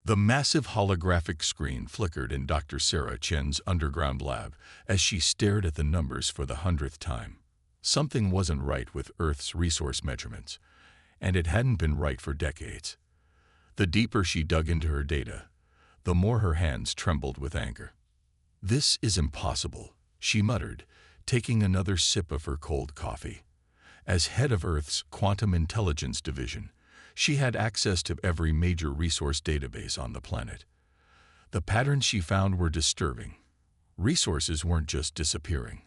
The massive holographic screen flickered in Dr. Sarah Chen's underground lab as she stared at the numbers for the 100th time. Something wasn't right with Earth's resource measurements, and it hadn't been right for decades. The deeper she dug into her data, the more her hands trembled with anger. "This is impossible," she muttered, taking another sip of her cold coffee. As head of Earth's Quantum Intelligence Division, she had access to every major resource database on the planet. The patterns she found were disturbing. Resources weren't just disappearing.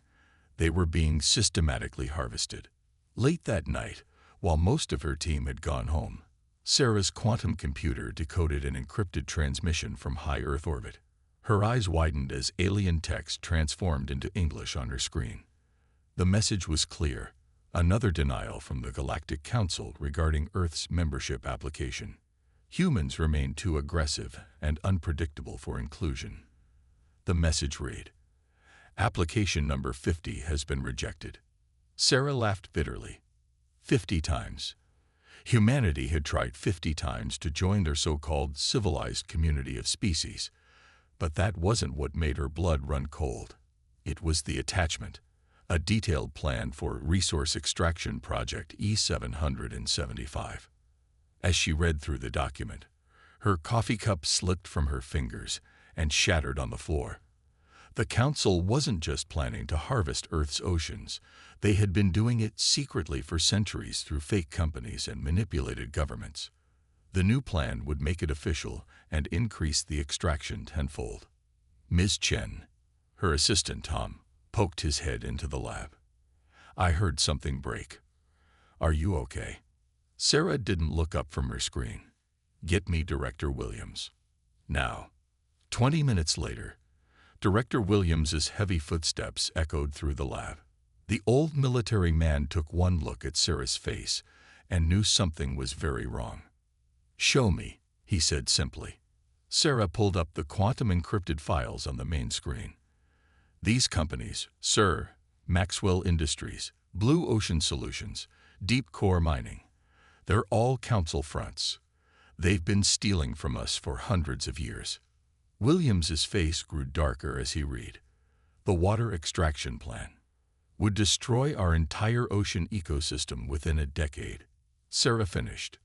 They were being systematically harvested. Late that night, while most of her team had gone home, Sarah's quantum computer decoded an encrypted transmission from high Earth orbit. Her eyes widened as alien text transformed into English on her screen. The message was clear: another denial from the Galactic Council regarding Earth's membership application. Humans remain too aggressive and unpredictable for inclusion. The message read, "Application number 50 has been rejected." Sarah laughed bitterly. 50 times. Humanity had tried 50 times to join their so-called civilized community of species, but that wasn't what made her blood run cold. It was the attachment. A detailed plan for Resource Extraction Project E775. As she read through the document, her coffee cup slipped from her fingers and shattered on the floor. The Council wasn't just planning to harvest Earth's oceans. They had been doing it secretly for centuries through fake companies and manipulated governments. The new plan would make it official and increase the extraction tenfold. Ms. Chen, her assistant Tom, poked his head into the lab. "I heard something break. Are you okay?" Sarah didn't look up from her screen. "Get me Director Williams. Now." 20 minutes later, Director Williams's heavy footsteps echoed through the lab. The old military man took one look at Sarah's face and knew something was very wrong. "Show me," he said simply. Sarah pulled up the quantum-encrypted files on the main screen. "These companies, sir, Maxwell Industries, Blue Ocean Solutions, Deep Core Mining, they're all Council fronts. They've been stealing from us for hundreds of years." Williams's face grew darker as he read. "The water extraction plan would destroy our entire ocean ecosystem within a decade." Sarah finished.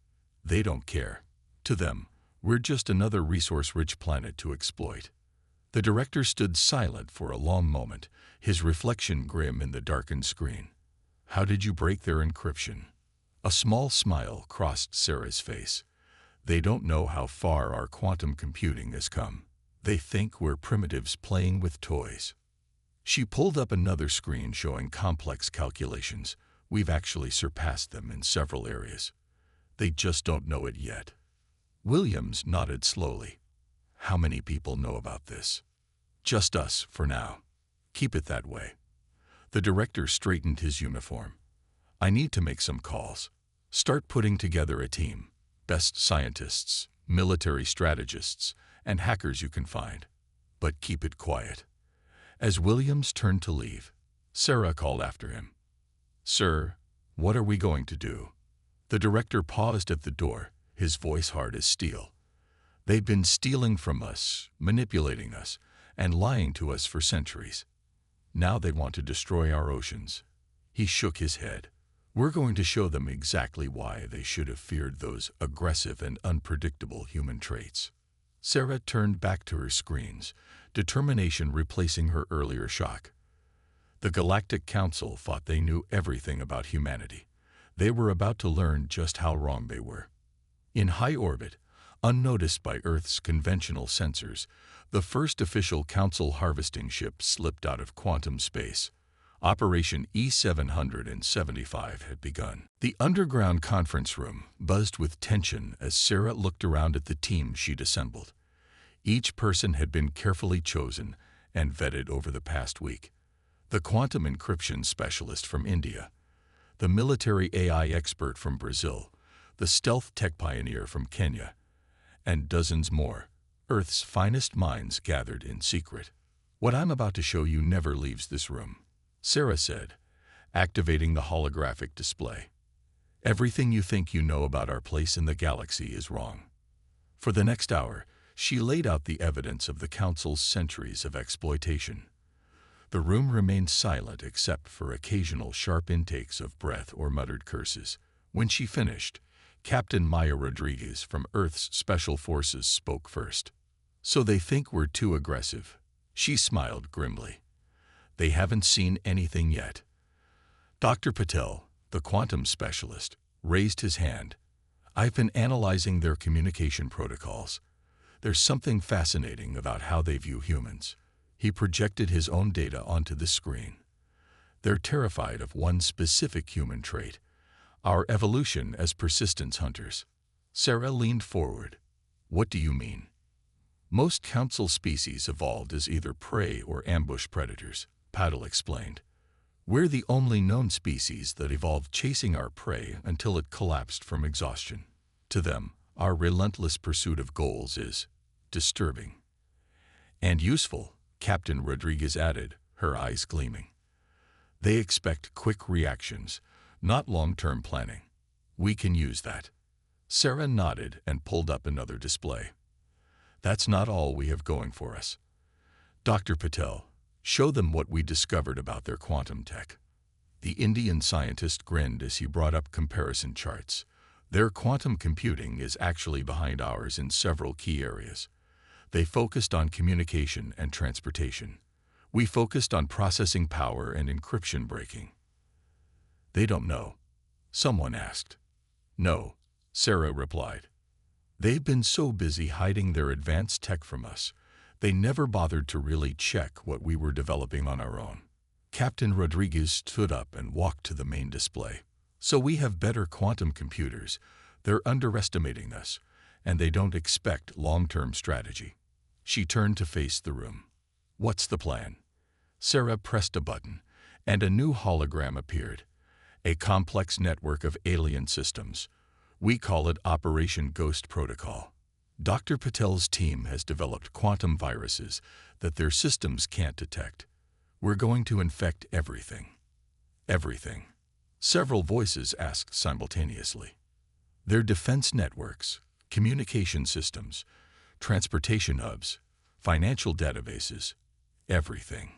"They don't care. To them, we're just another resource-rich planet to exploit." The director stood silent for a long moment, his reflection grim in the darkened screen. "How did you break their encryption?" A small smile crossed Sarah's face. "They don't know how far our quantum computing has come. They think we're primitives playing with toys." She pulled up another screen showing complex calculations. "We've actually surpassed them in several areas. They just don't know it yet." Williams nodded slowly. "How many people know about this?" "Just us, for now. Keep it that way." The director straightened his uniform. "I need to make some calls. Start putting together a team. Best scientists, military strategists, and hackers you can find. But keep it quiet." As Williams turned to leave, Sarah called after him. "Sir, what are we going to do?" The director paused at the door, his voice hard as steel. "They've been stealing from us, manipulating us, and lying to us for centuries. Now they want to destroy our oceans." He shook his head. "We're going to show them exactly why they should have feared those aggressive and unpredictable human traits." Sarah turned back to her screens, determination replacing her earlier shock. The Galactic Council thought they knew everything about humanity. They were about to learn just how wrong they were. In high orbit, unnoticed by Earth's conventional sensors, the first official Council harvesting ship slipped out of quantum space. Operation E775 had begun. The underground conference room buzzed with tension as Sarah looked around at the team she'd assembled. Each person had been carefully chosen and vetted over the past week. The quantum encryption specialist from India, the military AI expert from Brazil, the stealth tech pioneer from Kenya, and dozens more, Earth's finest minds gathered in secret. "What I'm about to show you never leaves this room," Sarah said, activating the holographic display. "Everything you think you know about our place in the galaxy is wrong." For the next hour, She laid out the evidence of the Council's centuries of exploitation. The room remained silent except for occasional sharp intakes of breath or muttered curses. When she finished, Captain Maya Rodriguez from Earth's Special Forces spoke first. "So they think we're too aggressive." She smiled grimly. "They haven't seen anything yet." Dr. Patel, the quantum specialist, raised his hand. "I've been analyzing their communication protocols. There's something fascinating about how they view humans." He projected his own data onto the screen. "They're terrified of one specific human trait, our evolution as persistence hunters." Sarah leaned forward. "What do you mean?" "Most council species evolved as either prey or ambush predators," Patel explained. "We're the only known species that evolved chasing our prey until it collapsed from exhaustion. To them, our relentless pursuit of goals is disturbing." "And useful," Captain Rodriguez added, her eyes gleaming. "They expect quick reactions, not long-term planning. We can use that." Sarah nodded and pulled up another display. "That's not all we have going for us. Dr. Patel, show them what we discovered about their quantum tech." The Indian scientist grinned as he brought up comparison charts. "Their quantum computing is actually behind ours in several key areas. They focused on communication and transportation. We focused on processing power and encryption breaking." "They don't know?" someone asked. "No," Sarah replied. "They've been so busy hiding their advanced tech from us, they never bothered to really check what we were developing on our own." Captain Rodriguez stood up and walked to the main display. "So we have better quantum computers. They're underestimating us, and they don't expect long-term strategy." She turned to face the room. "What's the plan?" Sarah pressed a button, and a new hologram appeared. "A complex network of alien systems. We call it Operation Ghost Protocol. Dr. Patel's team has developed quantum viruses that their systems can't detect. We're going to infect everything." "Everything?" several voices asked simultaneously. "Their defense networks, communication systems, transportation hubs, financial databases, everything."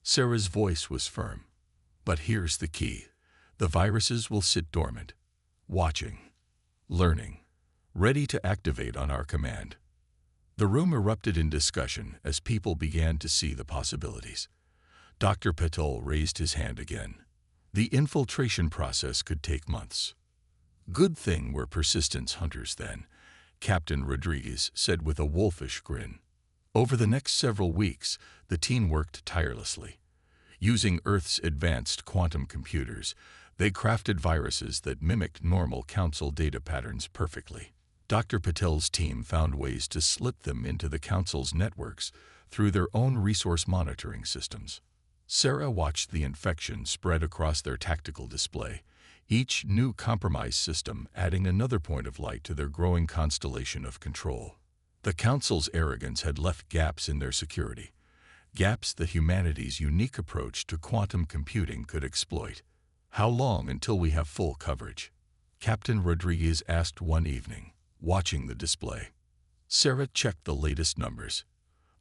Sarah's voice was firm. "But here's the key. The viruses will sit dormant, watching, learning, ready to activate on our command." The room erupted in discussion as people began to see the possibilities. Dr. Patel raised his hand again. "The infiltration process could take months." "Good thing we're persistence hunters then," Captain Rodriguez said with a wolfish grin. Over the next several weeks, the team worked tirelessly. Using Earth's advanced quantum computers, they crafted viruses that mimicked normal Council data patterns perfectly. Dr. Patel's team found ways to slip them into the Council's networks through their own resource monitoring systems. Sarah watched the infection spread across their tactical display, each new compromised system adding another point of light to their growing constellation of control. The Council's arrogance had left gaps in their security, gaps that humanity's unique approach to quantum computing could exploit. "How long until we have full coverage?" Captain Rodriguez asked one evening, watching the display. Sarah checked the latest numbers.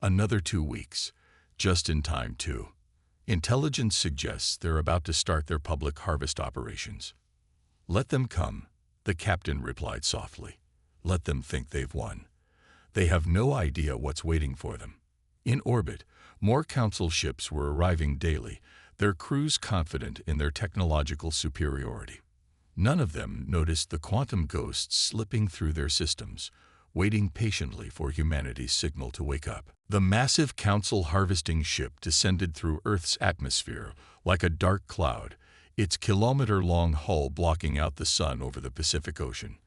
"Another 2 weeks. Just in time, too. Intelligence suggests they're about to start their public harvest operations." "Let them come," the captain replied softly. "Let them think they've won. They have no idea what's waiting for them." In orbit, more Council ships were arriving daily, their crews confident in their technological superiority. None of them noticed the quantum ghosts slipping through their systems, waiting patiently for humanity's signal to wake up. The massive Council harvesting ship descended through Earth's atmosphere like a dark cloud, its kilometer-long hull blocking out the sun over the Pacific Ocean.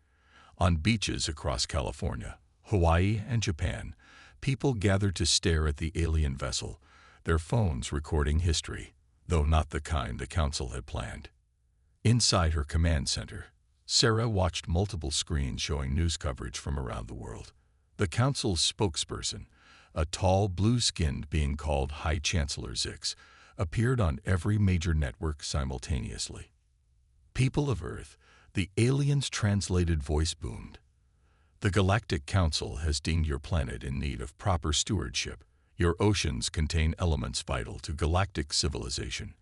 On beaches across California, Hawaii, and Japan, people gathered to stare at the alien vessel, their phones recording history, though not the kind the Council had planned. Inside her command center, Sarah watched multiple screens showing news coverage from around the world. The Council's spokesperson, a tall, blue-skinned being called High Chancellor Zix, appeared on every major network simultaneously. "People of Earth," the alien's translated voice boomed. The Galactic Council has deemed your planet in need of proper stewardship. Your oceans contain elements vital to galactic civilization.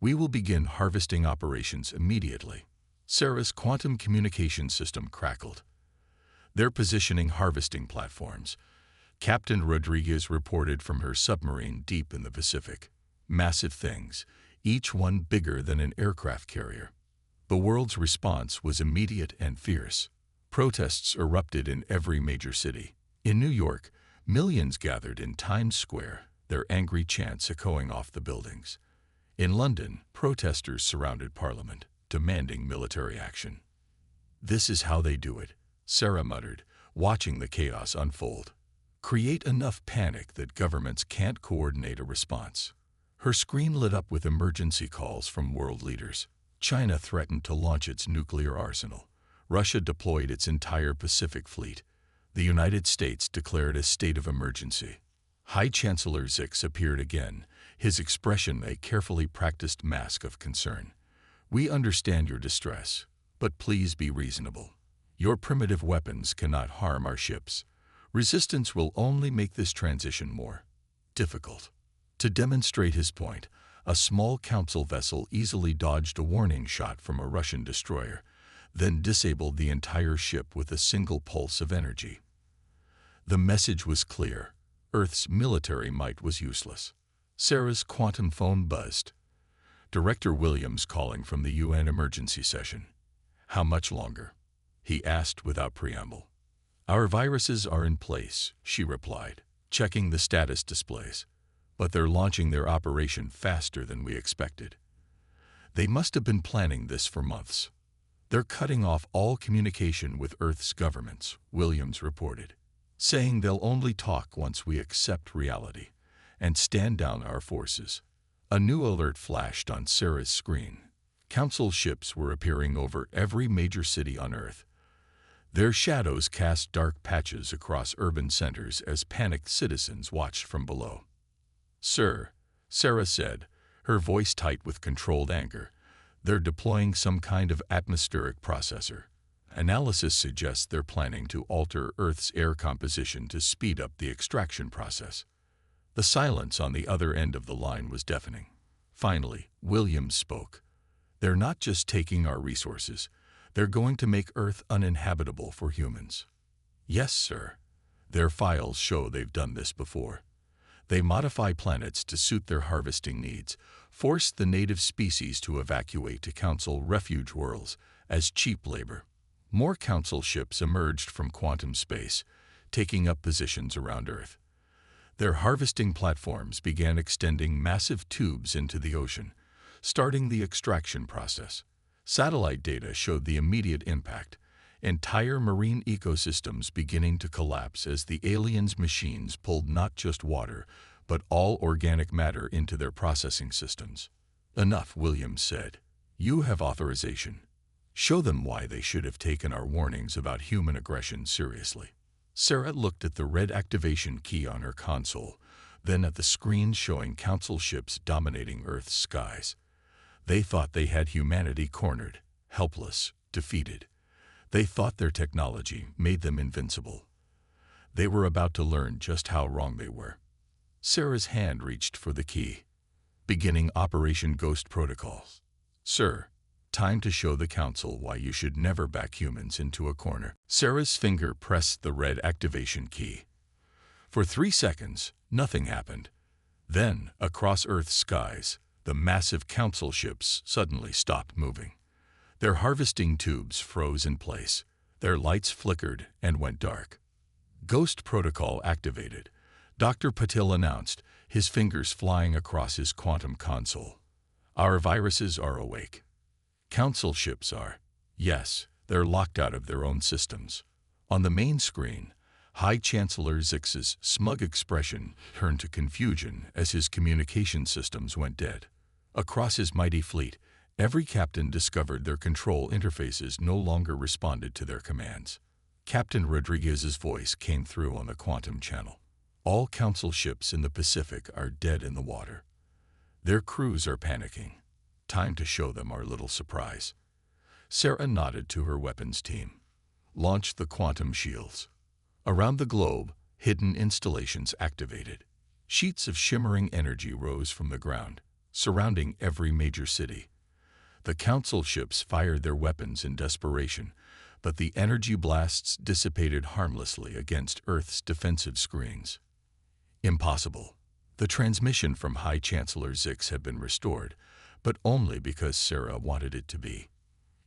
We will begin harvesting operations immediately. Sarah's quantum communication system crackled. They're positioning harvesting platforms. Captain Rodriguez reported from her submarine deep in the Pacific. Massive things, each one bigger than an aircraft carrier. The world's response was immediate and fierce. Protests erupted in every major city. In New York, millions gathered in Times Square, their angry chants echoing off the buildings. In London, protesters surrounded Parliament, demanding military action. "This is how they do it," Sarah muttered, watching the chaos unfold. "Create enough panic that governments can't coordinate a response." Her screen lit up with emergency calls from world leaders. China threatened to launch its nuclear arsenal. Russia deployed its entire Pacific fleet. The United States declared a state of emergency. High Chancellor Zix appeared again, his expression a carefully practiced mask of concern. "We understand your distress, but please be reasonable. Your primitive weapons cannot harm our ships. Resistance will only make this transition more difficult." To demonstrate his point, a small council vessel easily dodged a warning shot from a Russian destroyer, then disabled the entire ship with a single pulse of energy. The message was clear. Earth's military might was useless. Sarah's quantum phone buzzed. Director Williams calling from the UN emergency session. "How much longer?" he asked without preamble. "Our viruses are in place," she replied, checking the status displays. "But they're launching their operation faster than we expected. They must have been planning this for months. They're cutting off all communication with Earth's governments," Williams reported, "saying they'll only talk once we accept reality and stand down our forces." A new alert flashed on Sarah's screen. Council ships were appearing over every major city on Earth. Their shadows cast dark patches across urban centers as panicked citizens watched from below. "Sir," Sarah said, her voice tight with controlled anger, "they're deploying some kind of atmospheric processor. Analysis suggests they're planning to alter Earth's air composition to speed up the extraction process." The silence on the other end of the line was deafening. Finally, Williams spoke. "They're not just taking our resources. They're going to make Earth uninhabitable for humans." "Yes, sir. Their files show they've done this before. They modify planets to suit their harvesting needs, force the native species to evacuate to Council refuge worlds as cheap labor." More Council ships emerged from quantum space, taking up positions around Earth. Their harvesting platforms began extending massive tubes into the ocean, starting the extraction process. Satellite data showed the immediate impact. Entire marine ecosystems beginning to collapse as the aliens' machines pulled not just water, but all organic matter into their processing systems. "Enough," Williams said. "You have authorization. Show them why they should have taken our warnings about human aggression seriously." Sarah looked at the red activation key on her console, then at the screen showing Council ships dominating Earth's skies. They thought they had humanity cornered, helpless, defeated. They thought their technology made them invincible. They were about to learn just how wrong they were. Sarah's hand reached for the key. "Beginning Operation Ghost Protocol." "Sir, time to show the Council why you should never back humans into a corner." Sarah's finger pressed the red activation key. For 3 seconds, nothing happened. Then, across Earth's skies, the massive Council ships suddenly stopped moving. Their harvesting tubes froze in place. Their lights flickered and went dark. "Ghost Protocol activated," Dr. Patil announced, his fingers flying across his quantum console. "Our viruses are awake. Council ships are. Yes, they're locked out of their own systems." On the main screen, High Chancellor Zix's smug expression turned to confusion as his communication systems went dead. Across his mighty fleet, every captain discovered their control interfaces no longer responded to their commands. Captain Rodriguez's voice came through on the quantum channel. "All Council ships in the Pacific are dead in the water. Their crews are panicking. Time to show them our little surprise." Sarah nodded to her weapons team. launched the quantum shields. Around the globe, hidden installations activated. Sheets of shimmering energy rose from the ground, surrounding every major city. The Council ships fired their weapons in desperation, but the energy blasts dissipated harmlessly against Earth's defensive screens. Impossible. The transmission from High Chancellor Zix had been restored, but only because Sarah wanted it to be.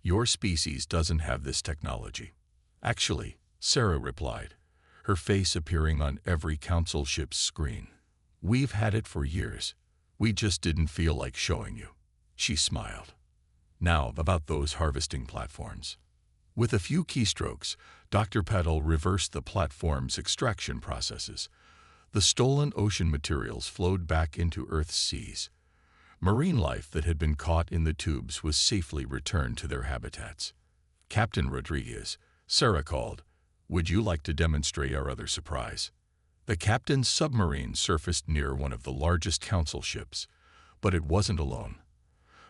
Your species doesn't have this technology. Actually, Sarah replied, her face appearing on every Council ship's screen. We've had it for years. We just didn't feel like showing you. She smiled. Now, about those harvesting platforms. With a few keystrokes, Dr. Patel reversed the platform's extraction processes. The stolen ocean materials flowed back into Earth's seas. Marine life that had been caught in the tubes was safely returned to their habitats. Captain Rodriguez, Sarah called, "Would you like to demonstrate our other surprise?" The captain's submarine surfaced near one of the largest Council ships, but it wasn't alone.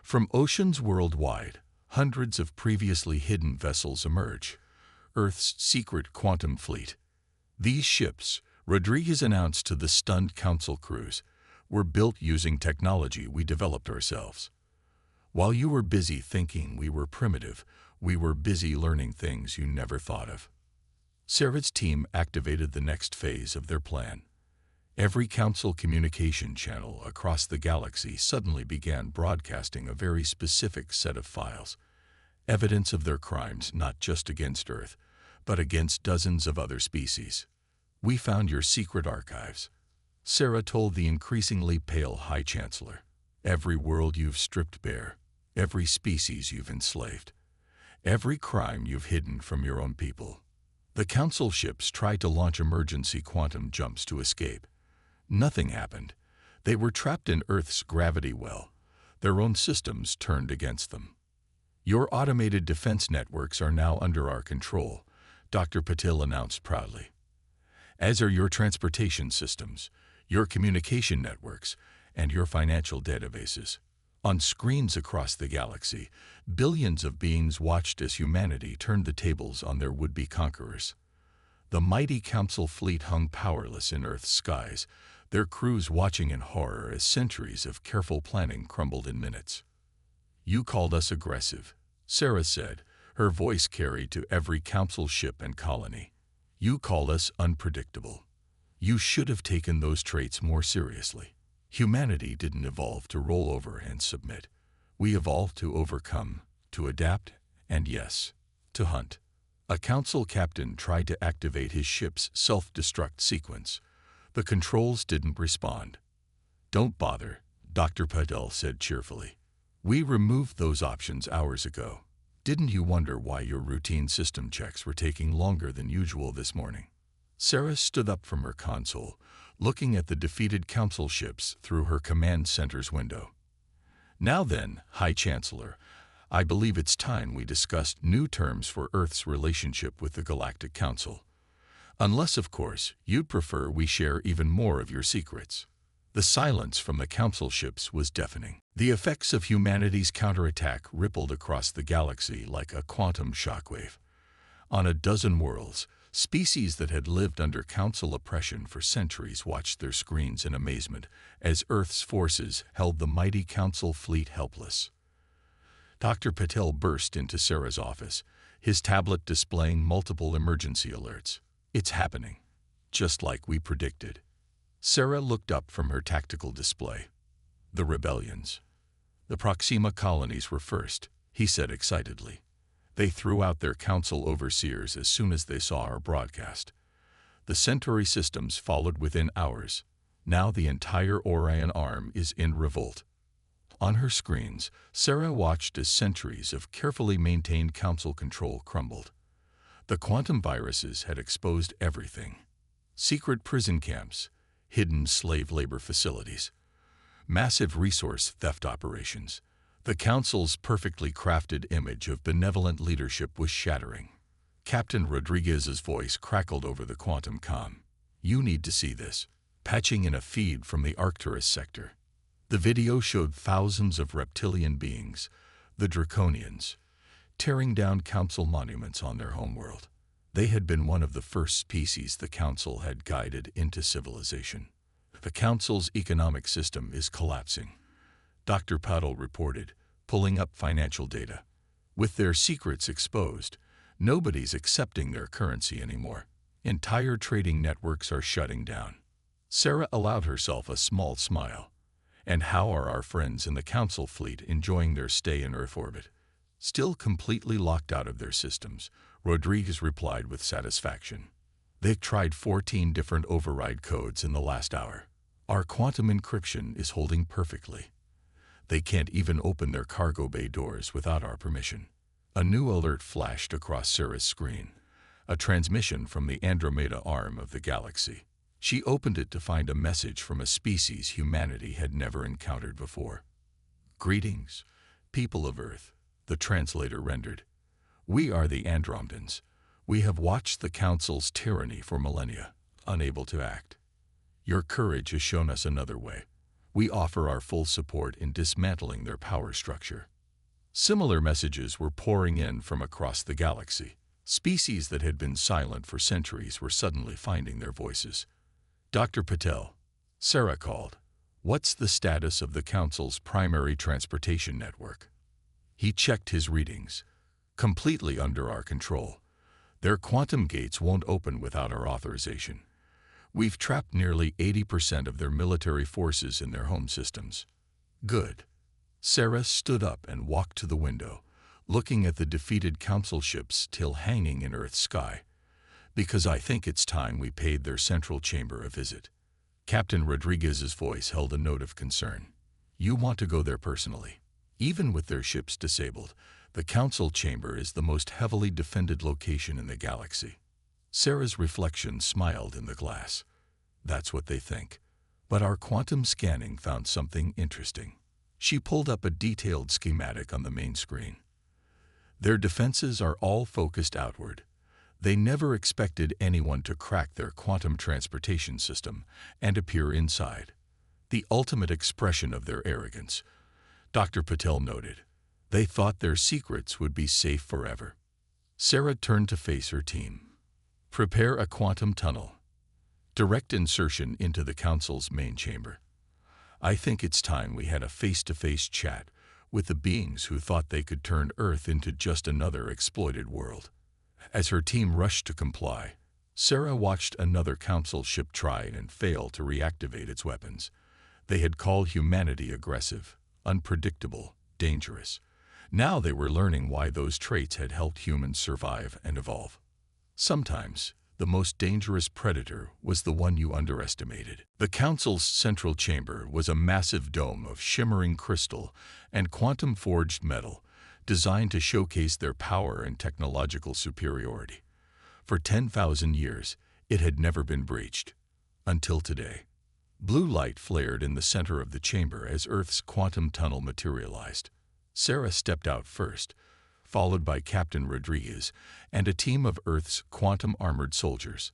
From oceans worldwide, hundreds of previously hidden vessels emerge, Earth's secret quantum fleet. These ships, Rodriguez announced to the stunned Council crews, were built using technology we developed ourselves. While you were busy thinking we were primitive, we were busy learning things you never thought of. Sarah's team activated the next phase of their plan. Every Council communication channel across the galaxy suddenly began broadcasting a very specific set of files, evidence of their crimes not just against Earth, but against dozens of other species. "We found your secret archives," Sarah told the increasingly pale High Chancellor. "Every world you've stripped bare, every species you've enslaved, every crime you've hidden from your own people." The Council ships tried to launch emergency quantum jumps to escape. Nothing happened. They were trapped in Earth's gravity well. Their own systems turned against them. "Your automated defense networks are now under our control," Dr. Patil announced proudly. "As are your transportation systems, your communication networks, and your financial databases." On screens across the galaxy, billions of beings watched as humanity turned the tables on their would-be conquerors. The mighty Council fleet hung powerless in Earth's skies, their crews watching in horror as centuries of careful planning crumbled in minutes. "You called us aggressive," Sarah said, her voice carried to every Council ship and colony. "You called us unpredictable. You should have taken those traits more seriously. Humanity didn't evolve to roll over and submit. We evolved to overcome, to adapt, and yes, to hunt." A Council captain tried to activate his ship's self-destruct sequence. The controls didn't respond. "Don't bother," Dr. Patel said cheerfully. "We removed those options hours ago. Didn't you wonder why your routine system checks were taking longer than usual this morning?" Sarah stood up from her console, looking at the defeated Council ships through her command center's window. "Now then, High Chancellor, I believe it's time we discussed new terms for Earth's relationship with the Galactic Council. Unless, of course, you'd prefer we share even more of your secrets." The silence from the Council ships was deafening. The effects of humanity's counterattack rippled across the galaxy like a quantum shockwave. On a dozen worlds, species that had lived under Council oppression for centuries watched their screens in amazement as Earth's forces held the mighty Council fleet helpless. Dr. Patel burst into Sarah's office, his tablet displaying multiple emergency alerts. "It's happening, just like we predicted." Sarah looked up from her tactical display. "The rebellions. The Proxima colonies were first," he said excitedly. "They threw out their Council overseers as soon as they saw our broadcast. The Centauri systems followed within hours. Now the entire Orion arm is in revolt." On her screens, Sarah watched as centuries of carefully maintained Council control crumbled. The quantum viruses had exposed everything. Secret prison camps, hidden slave labor facilities, massive resource theft operations. The Council's perfectly crafted image of benevolent leadership was shattering. Captain Rodriguez's voice crackled over the quantum comm. "You need to see this," patching in a feed from the Arcturus sector. The video showed thousands of reptilian beings, the Draconians, tearing down Council monuments on their homeworld. They had been one of the first species the Council had guided into civilization. The Council's economic system is collapsing, Dr. Paddle reported, pulling up financial data. With their secrets exposed, nobody's accepting their currency anymore. Entire trading networks are shutting down. Sarah allowed herself a small smile. And how are our friends in the Council fleet enjoying their stay in Earth orbit? Still completely locked out of their systems, Rodriguez replied with satisfaction. They've tried 14 different override codes in the last hour. Our quantum encryption is holding perfectly. They can't even open their cargo bay doors without our permission. A new alert flashed across Sarah's screen, a transmission from the Andromeda arm of the galaxy. She opened it to find a message from a species humanity had never encountered before. "Greetings, people of Earth," the translator rendered. "We are the Andromedans. We have watched the Council's tyranny for millennia, unable to act. Your courage has shown us another way. We offer our full support in dismantling their power structure." Similar messages were pouring in from across the galaxy. Species that had been silent for centuries were suddenly finding their voices. "Dr. Patel," Sarah called, "what's the status of the Council's primary transportation network?" He checked his readings. "Completely under our control. Their quantum gates won't open without our authorization. We've trapped nearly 80% of their military forces in their home systems." "Good." Sarah stood up and walked to the window, looking at the defeated Council ships still hanging in Earth's sky. "Because I think it's time we paid their central chamber a visit." Captain Rodriguez's voice held a note of concern. "You want to go there personally? Even with their ships disabled, the Council chamber is the most heavily defended location in the galaxy." Sarah's reflection smiled in the glass. "That's what they think. But our quantum scanning found something interesting." She pulled up a detailed schematic on the main screen. "Their defenses are all focused outward. They never expected anyone to crack their quantum transportation system and appear inside. The ultimate expression of their arrogance," Dr. Patel noted. "They thought their secrets would be safe forever." Sarah turned to face her team. "Prepare a quantum tunnel. Direct insertion into the Council's main chamber. I think it's time we had a face-to-face chat with the beings who thought they could turn Earth into just another exploited world." As her team rushed to comply, Sarah watched another Council ship try and fail to reactivate its weapons. They had called humanity aggressive, unpredictable, dangerous. Now they were learning why those traits had helped humans survive and evolve. Sometimes, the most dangerous predator was the one you underestimated. The Council's central chamber was a massive dome of shimmering crystal and quantum-forged metal, designed to showcase their power and technological superiority. For 10,000 years, it had never been breached. Until today. Blue light flared in the center of the chamber as Earth's quantum tunnel materialized. Sarah stepped out first, followed by Captain Rodriguez and a team of Earth's quantum-armored soldiers.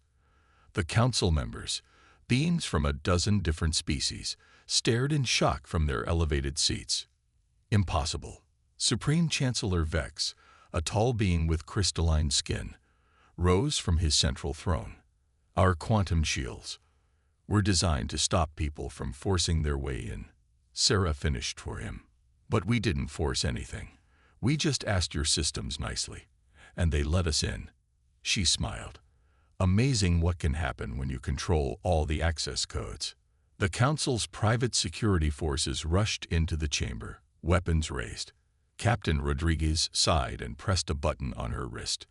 The Council members, beings from a dozen different species, stared in shock from their elevated seats. "Impossible." Supreme Chancellor Vex, a tall being with crystalline skin, rose from his central throne. "Our quantum shields were designed to stop people from forcing their way in," Sarah finished for him. "But we didn't force anything. We just asked your systems nicely, and they let us in." She smiled. "Amazing what can happen when you control all the access codes." The Council's private security forces rushed into the chamber, weapons raised. Captain Rodriguez sighed and pressed a button on her wrist.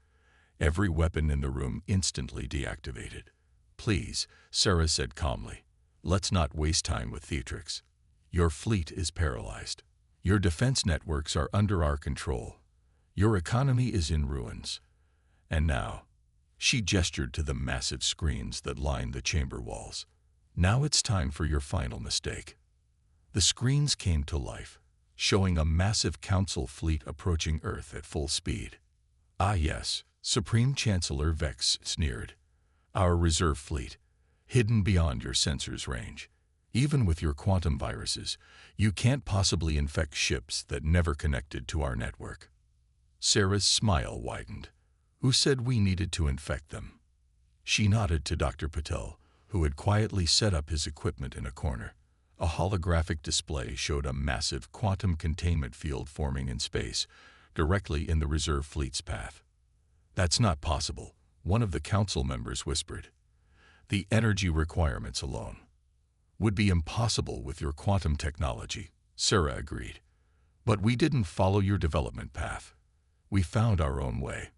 Every weapon in the room instantly deactivated. "Please," Sarah said calmly, "let's not waste time with theatrics. Your fleet is paralyzed. Your defense networks are under our control. Your economy is in ruins. And now," she gestured to the massive screens that lined the chamber walls, "now it's time for your final mistake." The screens came to life, showing a massive Council fleet approaching Earth at full speed. "Ah yes," Supreme Chancellor Vex sneered. "Our reserve fleet, hidden beyond your sensors' range. Even with your quantum viruses, you can't possibly infect ships that never connected to our network." Sarah's smile widened. Who said we needed to infect them? She nodded to Dr. Patel, who had quietly set up his equipment in a corner. A holographic display showed a massive quantum containment field forming in space, directly in the reserve fleet's path. That's not possible, one of the council members whispered. The energy requirements alone would be impossible with your quantum technology, Sarah agreed. But we didn't follow your development path. We found our own way.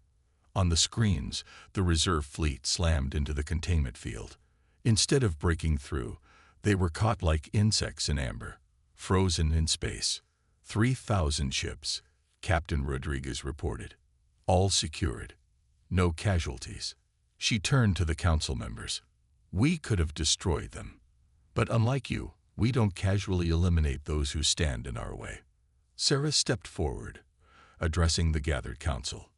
On the screens, the reserve fleet slammed into the containment field. Instead of breaking through, they were caught like insects in amber, frozen in space. 3,000 ships, Captain Rodriguez reported. All secured. No casualties. She turned to the council members. We could have destroyed them. But unlike you, we don't casually eliminate those who stand in our way. Sarah stepped forward, addressing the gathered council.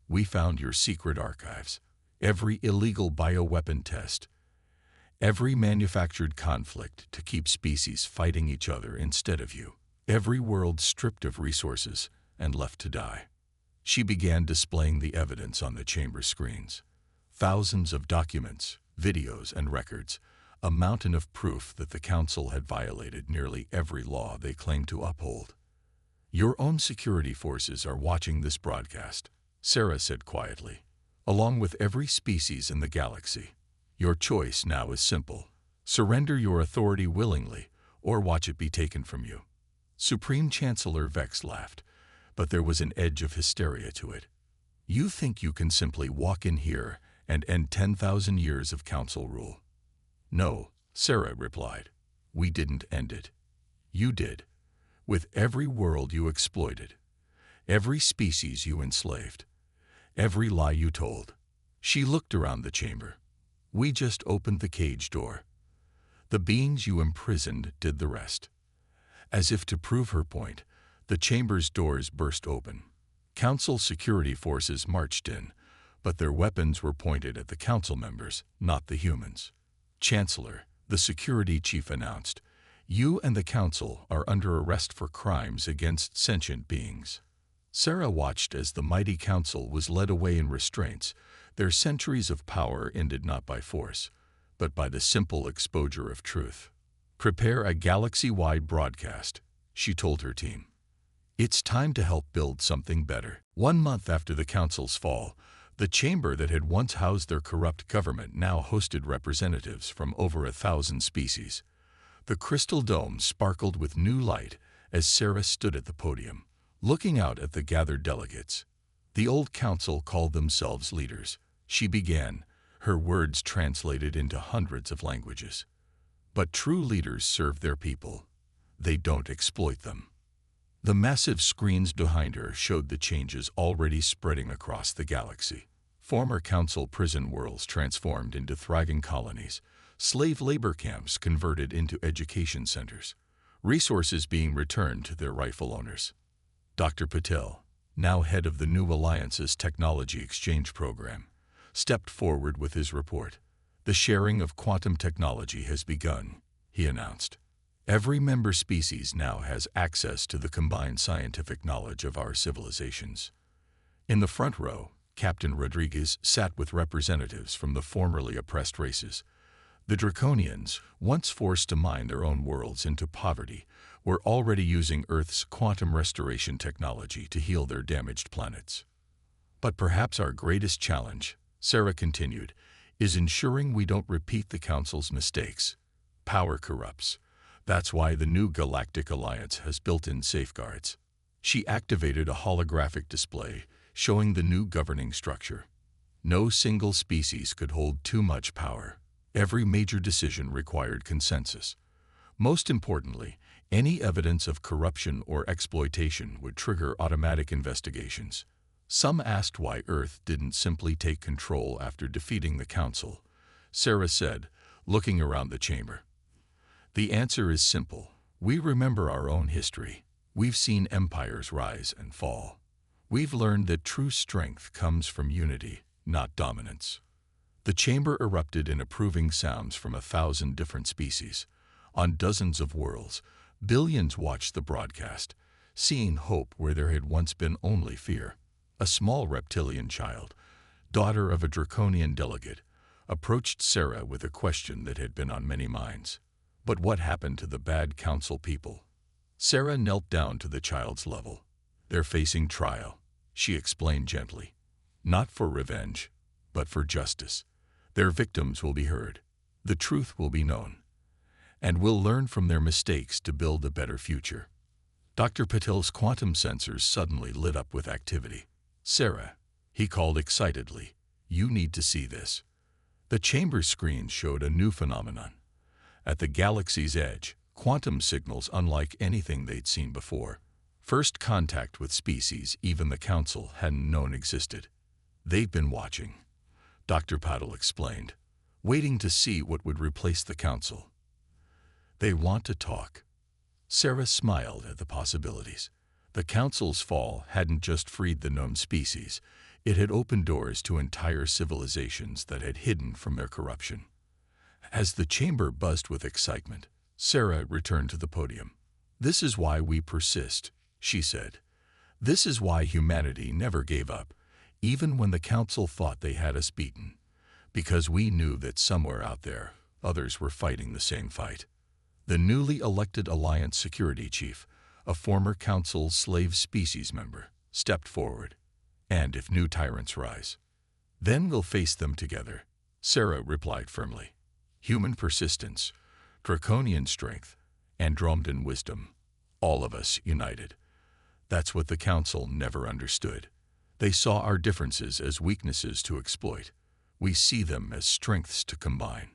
We found your secret archives, every illegal bioweapon test, every manufactured conflict to keep species fighting each other instead of you, every world stripped of resources and left to die. She began displaying the evidence on the chamber screens. Thousands of documents, videos, and records, a mountain of proof that the council had violated nearly every law they claimed to uphold. Your own security forces are watching this broadcast, Sarah said quietly, along with every species in the galaxy. Your choice now is simple. Surrender your authority willingly, or watch it be taken from you. Supreme Chancellor Vex laughed, but there was an edge of hysteria to it. You think you can simply walk in here and end 10,000 years of council rule? No, Sarah replied. We didn't end it. You did. With every world you exploited, every species you enslaved, every lie you told. She looked around the chamber. We just opened the cage door. The beings you imprisoned did the rest. As if to prove her point, the chamber's doors burst open. Council security forces marched in, but their weapons were pointed at the council members, not the humans. Chancellor, the security chief announced, you and the council are under arrest for crimes against sentient beings. Sarah watched as the mighty council was led away in restraints. Their centuries of power ended not by force, but by the simple exposure of truth. Prepare a galaxy-wide broadcast, she told her team. It's time to help build something better. 1 month after the council's fall, the chamber that had once housed their corrupt government now hosted representatives from over 1,000 species. The crystal dome sparkled with new light as Sarah stood at the podium, looking out at the gathered delegates. The old council called themselves leaders. She began, her words translated into hundreds of languages. But true leaders serve their people. They don't exploit them. The massive screens behind her showed the changes already spreading across the galaxy. Former council prison worlds transformed into thriving colonies, slave labor camps converted into education centers, resources being returned to their rightful owners. Dr. Patel, now head of the New Alliance's Technology Exchange Program, stepped forward with his report. The sharing of quantum technology has begun, he announced. Every member species now has access to the combined scientific knowledge of our civilizations. In the front row, Captain Rodriguez sat with representatives from the formerly oppressed races. The Draconians, once forced to mine their own worlds into poverty, were already using Earth's quantum restoration technology to heal their damaged planets. But perhaps our greatest challenge, Sarah continued, is ensuring we don't repeat the Council's mistakes. Power corrupts. That's why the new Galactic Alliance has built-in safeguards. She activated a holographic display showing the new governing structure. No single species could hold too much power. Every major decision required consensus. Most importantly, any evidence of corruption or exploitation would trigger automatic investigations. Some asked why Earth didn't simply take control after defeating the Council. Sarah said, looking around the chamber. The answer is simple. We remember our own history. We've seen empires rise and fall. We've learned that true strength comes from unity, not dominance. The chamber erupted in approving sounds from 1,000 different species. On dozens of worlds, billions watched the broadcast, seeing hope where there had once been only fear. A small reptilian child, daughter of a draconian delegate, approached Sarah with a question that had been on many minds. But what happened to the bad council people? Sarah knelt down to the child's level. They're facing trial, she explained gently. Not for revenge, but for justice. Their victims will be heard. The truth will be known. And we'll learn from their mistakes to build a better future. Dr. Patel's quantum sensors suddenly lit up with activity. Sarah, he called excitedly, you need to see this. The chamber screen showed a new phenomenon. At the galaxy's edge, quantum signals unlike anything they'd seen before. First contact with species even the Council hadn't known existed. They've been watching, Dr. Patel explained, waiting to see what would replace the Council. They want to talk. Sarah smiled at the possibilities. The Council's fall hadn't just freed the known species, it had opened doors to entire civilizations that had hidden from their corruption. As the chamber buzzed with excitement, Sarah returned to the podium. This is why we persist, she said. This is why humanity never gave up, even when the Council thought they had us beaten. Because we knew that somewhere out there, others were fighting the same fight. The newly elected Alliance Security Chief, a former Council slave species member, stepped forward. And if new tyrants rise, then we'll face them together, Sarah replied firmly. Human persistence, draconian strength, Andromedan wisdom, all of us united. That's what the Council never understood. They saw our differences as weaknesses to exploit. We see them as strengths to combine.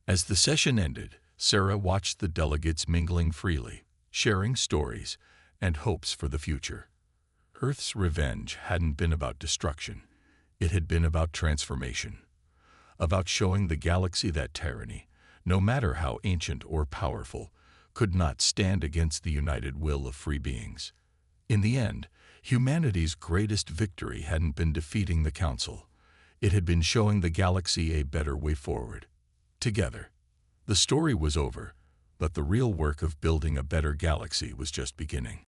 As the session ended, Sarah watched the delegates mingling freely, sharing stories and hopes for the future. Earth's revenge hadn't been about destruction. It had been about transformation. About showing the galaxy that tyranny, no matter how ancient or powerful, could not stand against the united will of free beings. In the end, humanity's greatest victory hadn't been defeating the Council. It had been showing the galaxy a better way forward. Together. The story was over, but the real work of building a better galaxy was just beginning.